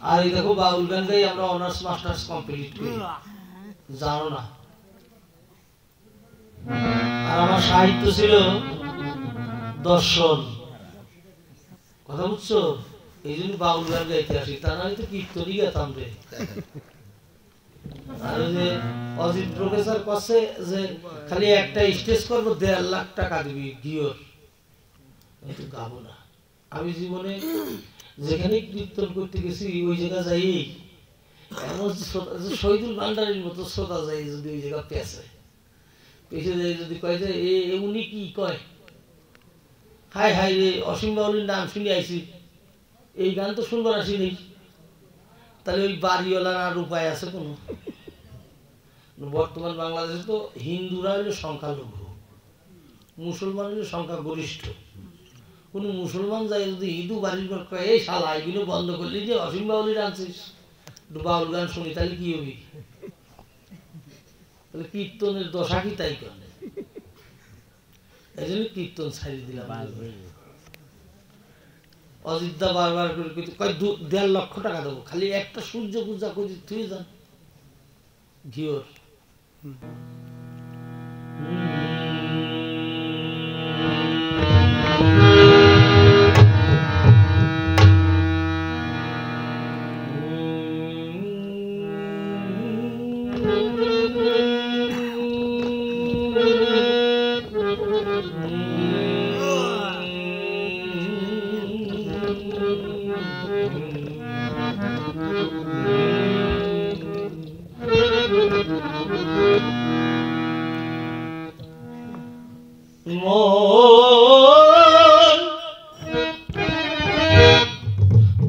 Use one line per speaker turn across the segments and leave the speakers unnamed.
আর এই দেখো বাউল গান গাই আমরা অনার্স মাস্টার্স কমপ্লিট করি, জানো না। আর আমার সাহিত্য ছিল দর্শন, কথা বুঝছো? এই জন্য বাউল গান গাইতে আসি, তা না হয়তো কীর্তনই গাইতাম রে। আর ওই যে অজিত প্রফেসর কাছে যে খালি একটা স্টেজ করবো 1.5 লাখ টাকা দিবি গিওর, আমি গাবো না। আমি জীবনে যেখানে কীর্তন করতে গেছি ওই জায়গা যাই এমন শহীদুল ভান্ডারের মতো শ্রোতা যাই, যদি ওই জায়গা পেছে যাই, যদি কয় যে উনি কি কয়, হাই হাই রে অসীম বাউলির নাম শুনে আইছি, এই গান তো শুনবার আসি নেই, তাহলে ওই বাড়িওয়ালার আর উপায় আছে কোনো? বর্তমান বাংলাদেশে তো হিন্দুরা হলো সংখ্যালঘু, মুসলমান হলো সংখ্যা গরিষ্ঠ। কোন মুসলমান যাই যদি হিন্দু বাড়ির ঘর কয় এই শালা এগুলো বন্ধ করলি যে অসীম বাউলির আনছিস, একটু বাউল গান শুনি, তাহলে কি হবি? তাহলে কীর্তনের দশা কি তাই করে, এই জন্য কীর্তন ছাড়িয়ে দিলাম। অযোধ্যা বারবার করে কয় 1.5 লক্ষ টাকা দেবো, খালি একটা সূর্য পূজা করি, তুই যান ঘিওর।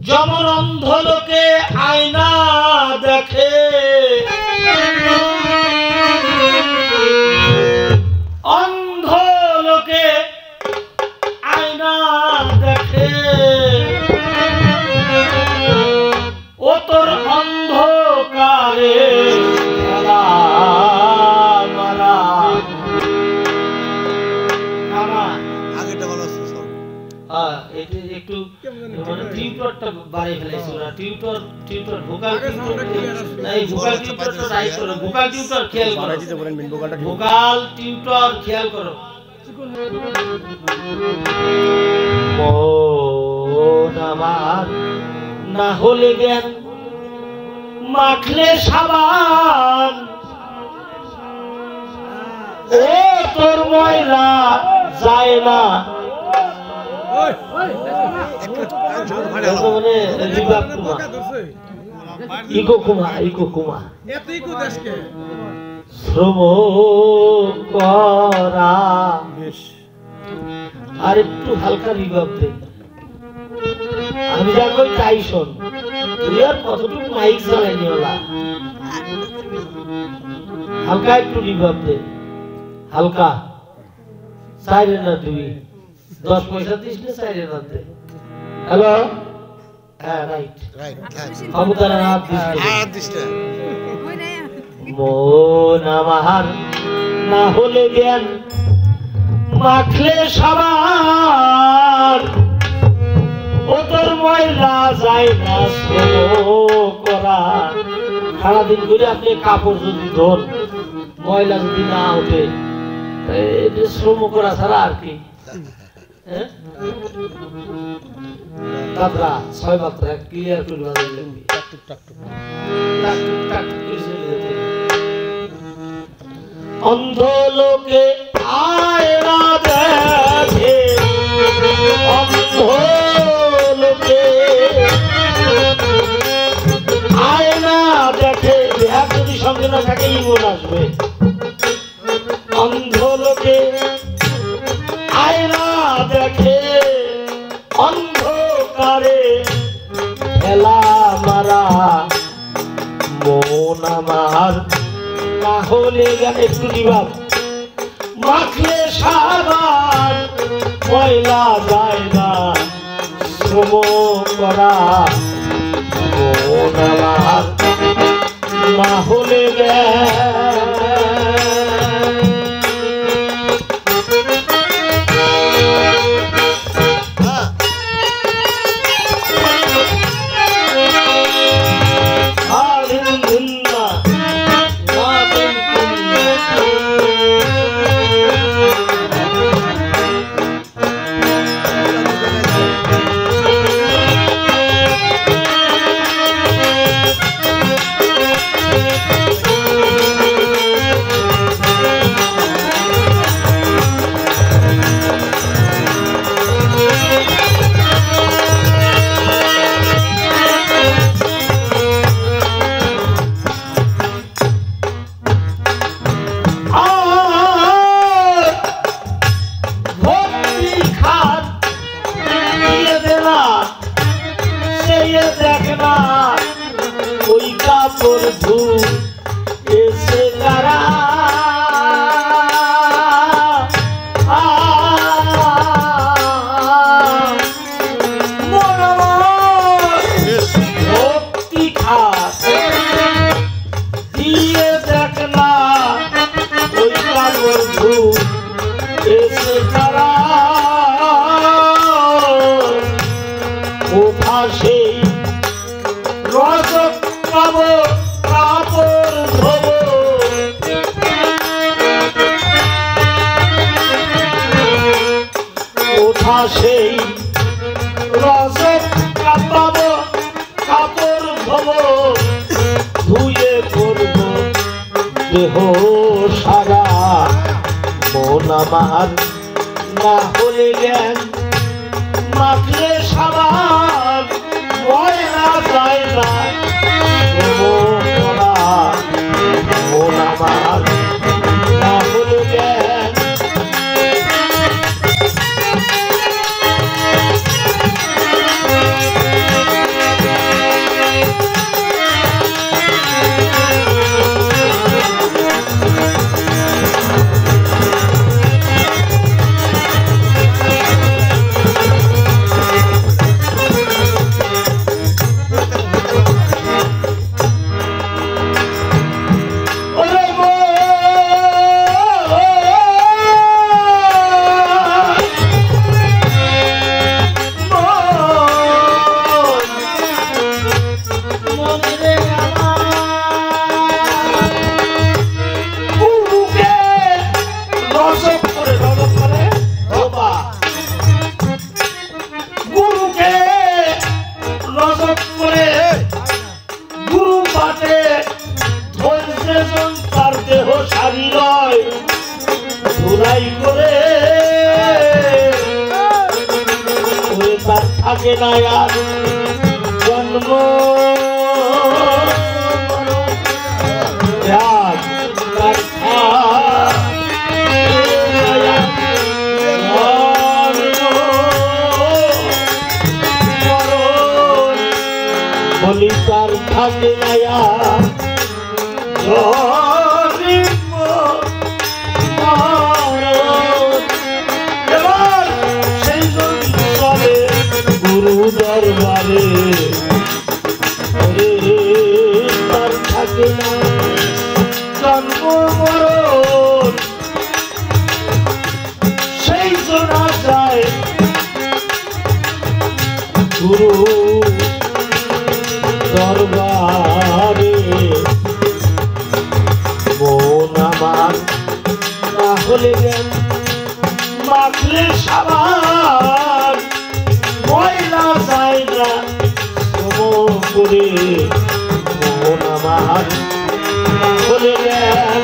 যেমন অন্ধ লোকে আয়না দেখে, অন্ধ লোকে আয়না দেখে, ও তোর অন্ধকারে খেলা মারা। একটু টিউটরটা বাড়ি ফেলেছে ওরা, টিউটর ভোকাল টিউটরটা রাইট করো, ভোকাল টিউটর খেয়াল করো, ভোকাল টিউটর খেয়াল করো। মন আমার না হলে জ্ঞান মাখলে সাবান, ও তোর ময়লা যায় না। আর একটু হালকা রিভার্ব দে, আমি যা কই তাই শোন, তুই আর কতটুকু মাইক চালাইনি ওলা, হালকা একটু রিভার্ব দে, হালকা। সাইরে না তুই 10 পয়সা দিস না, সাইরে না দে। হ্যালো, হ্যাঁ রাইট, ক্ষমতার হাত দিস না। মন আমার না হলে জ্ঞান মাখলে সাবান, ও তোর ময়লা যায় না শ্রম করা। সারাদিন করে আপনি কাপড় যদি ধোন, ময়লা যদি না ওঠে, শ্রম করা ছাড়া আর কি? দাদরা 6 মাত্রা ক্লিয়ার করে অন্ধ লোকে আয়না দেখে, অন্ধ লোকে আয়না দেখে, এক যদি সঙ্গে না থাকে ইমন আসবে। অন্ধ লোকে আয়না দেখে, অন্ধকারে খেলা মারা। মন আমার না হলে জ্ঞান, একটু নিবাব মাখলে সাবান, ময়লা যায় না শ্রম করা। মন আমার না হলে জ্ঞান সেই রজব কাঁপাবো কাপড় ধোবো ধুয়ে করবো দেহ সারা মন আমার না হলে জ্ঞান মাখলে সাবান ময়না যায় না মন আমার না হলে জ্ঞান থাকে না আর জন্ম বলি তার থাকে না আর দরবারে তার থাকে না জন্ম মরণ সেই শোনা যায় গুরু দরবারে মন আমার না হলে জ্ঞান মাখলে সাবান ময়না যায় না করে মন আমার বলে জ্ঞান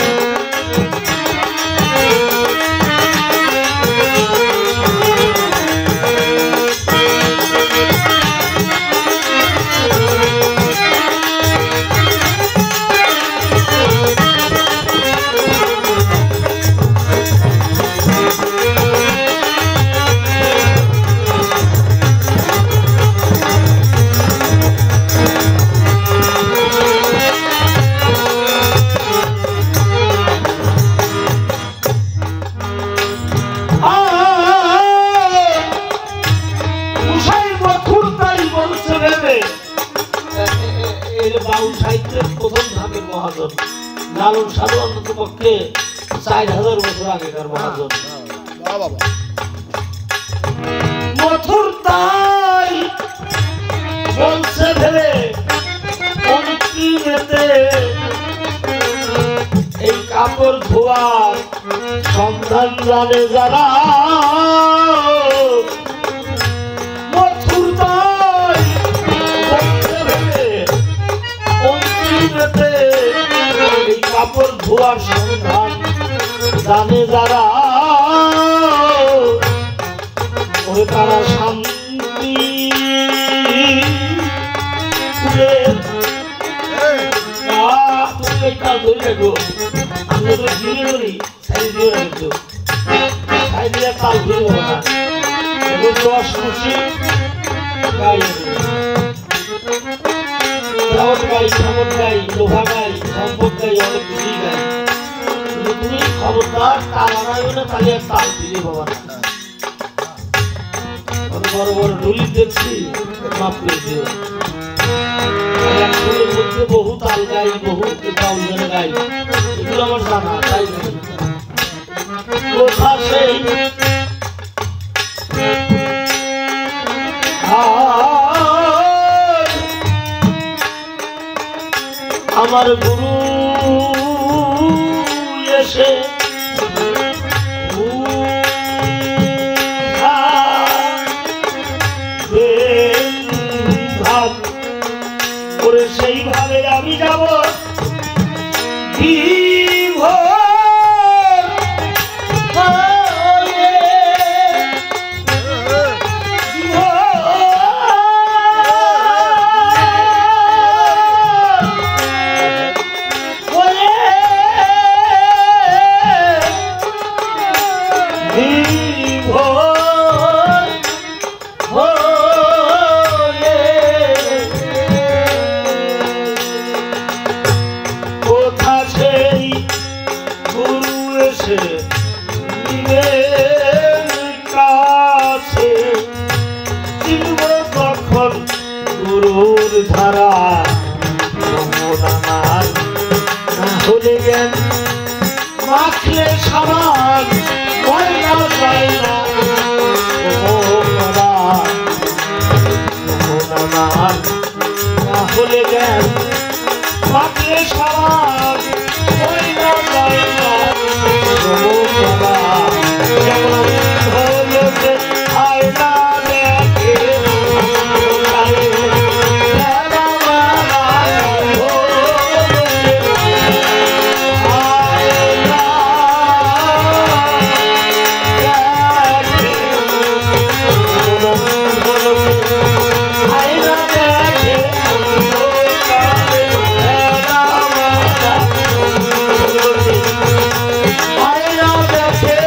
লালন সাধু অন্তত পক্ষে 4000 বছর আগেকার মহাজন মথুর তাই বলছে ভেবে এই কাপড় ধোয়ার সন্ধান জানে যারা মথুর তাই বলছে ভেবে এই কাপড় ধোয়ার সন্ধান জানে যারা ওরে তারা শান্তি তাল ধরে না দশ খুশি গাই গাই খবর গাই লোহা গাই সম্পদ গাই অনেক কিছুই গাই কিন্তু তুমি খবরদার তাল আনাইও না তাহলে আর তাল দিলে বাবা বড় বড় ঢুলি দেখছি মাপ করে দিও একসঙ্গের মধ্যে বহু তাল গাই বহু বাউল গাই এগুলো আমার জানা তাই কথা সেই আমার গুরু এসে সেইভাবে আমি যাব বিভোর হয়ে ধারা আমার না হলে জ্ঞান মাখলে সামান ময়না যায় না আমার না হলে জ্ঞান মাখলে সামান ময়না যায় না যেমন হলো আয়না দেখে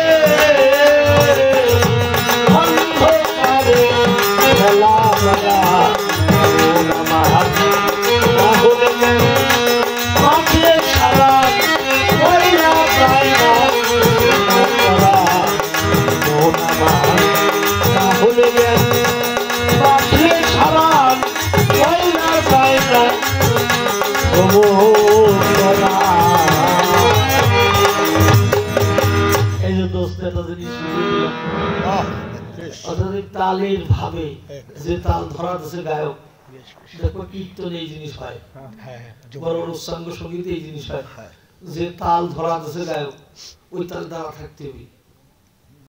তালের ভাবে যে তাল ধরা আছে গায়ক দেখো কীর্তন এই জিনিস হয় বড় উচ্চাঙ্গ সঙ্গীত এই জিনিস হয় যে তাল ধরা আছে গায়ক ওই তাল দ্বারা থাকতে হবে